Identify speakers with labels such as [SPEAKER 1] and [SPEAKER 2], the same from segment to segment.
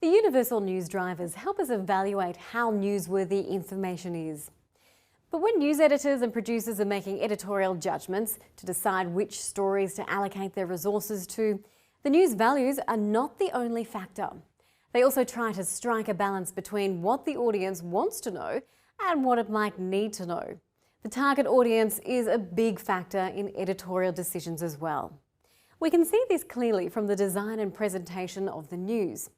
[SPEAKER 1] The universal news drivers help us evaluate how newsworthy information is. But when news editors and producers are making editorial judgments to decide which stories to allocate their resources to, the news values are not the only factor. They also try to strike a balance between what the audience wants to know and what it might need to know. The target audience is a big factor in editorial decisions as well. We can see this clearly from the design and presentation of the news.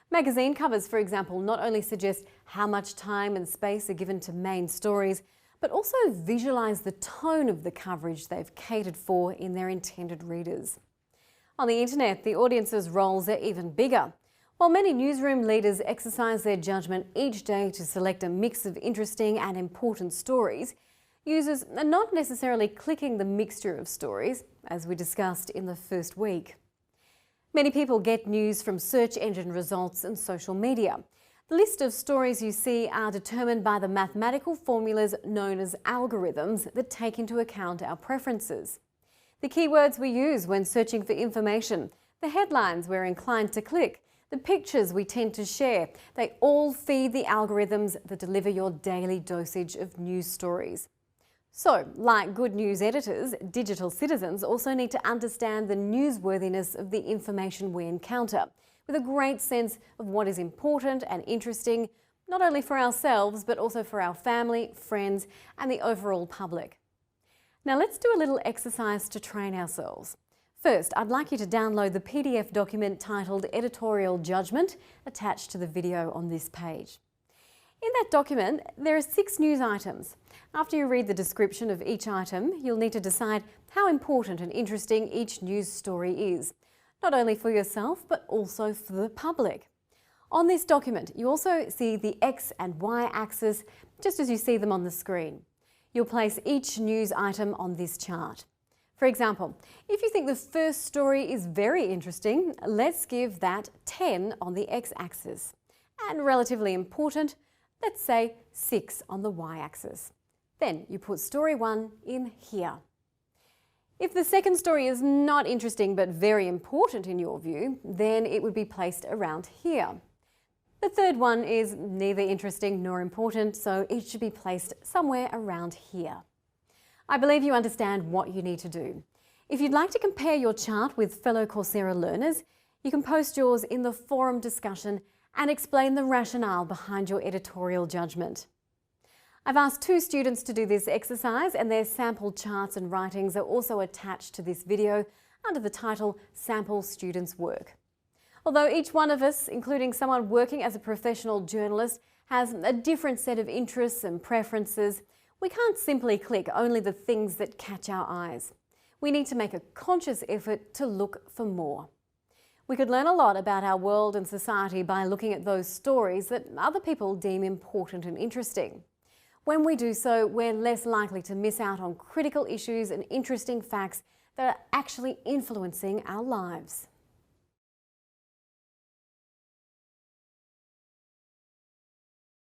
[SPEAKER 1] Magazine covers, for example, not only suggest how much time and space are given to main stories, but also visualise the tone of the coverage they've catered for in their intended readers. On the internet, the audience's roles are even bigger. While many newsroom leaders exercise their judgment each day to select a mix of interesting and important stories, users are not necessarily clicking the mixture of stories, as we discussed in the first week. Many people get news from search engine results and social media. The list of stories you see are determined by the mathematical formulas known as algorithms that take into account our preferences. The keywords we use when searching for information, the headlines we're inclined to click, the pictures we tend to share, they all feed the algorithms that deliver your daily dosage of news stories. So, like good news editors, digital citizens also need to understand the newsworthiness of the information we encounter, with a great sense of what is important and interesting, not only for ourselves, but also for our family, friends, and the overall public. Now let's do a little exercise to train ourselves. First, I'd like you to download the PDF document titled Editorial Judgment, attached to the video on this page. In that document, there are 6 news items. After you read the description of each item, you'll need to decide how important and interesting each news story is, not only for yourself, but also for the public. On this document, you also see the X and Y axis, just as you see them on the screen. You'll place each news item on this chart. For example, if you think the first story is very interesting, let's give that 10 on the X axis. And relatively important, let's say 6 on the Y-axis. Then you put story 1 in here. If the second story is not interesting but very important in your view, then it would be placed around here. The third one is neither interesting nor important, so it should be placed somewhere around here. I believe you understand what you need to do. If you'd like to compare your chart with fellow Coursera learners, you can post yours in the forum discussion and explain the rationale behind your editorial judgment. I've asked 2 students to do this exercise, and their sample charts and writings are also attached to this video under the title Sample Students' Work. Although each one of us, including someone working as a professional journalist, has a different set of interests and preferences, we can't simply click only the things that catch our eyes. We need to make a conscious effort to look for more. We could learn a lot about our world and society by looking at those stories that other people deem important and interesting. When we do so, we're less likely to miss out on critical issues and interesting facts that are actually influencing our lives.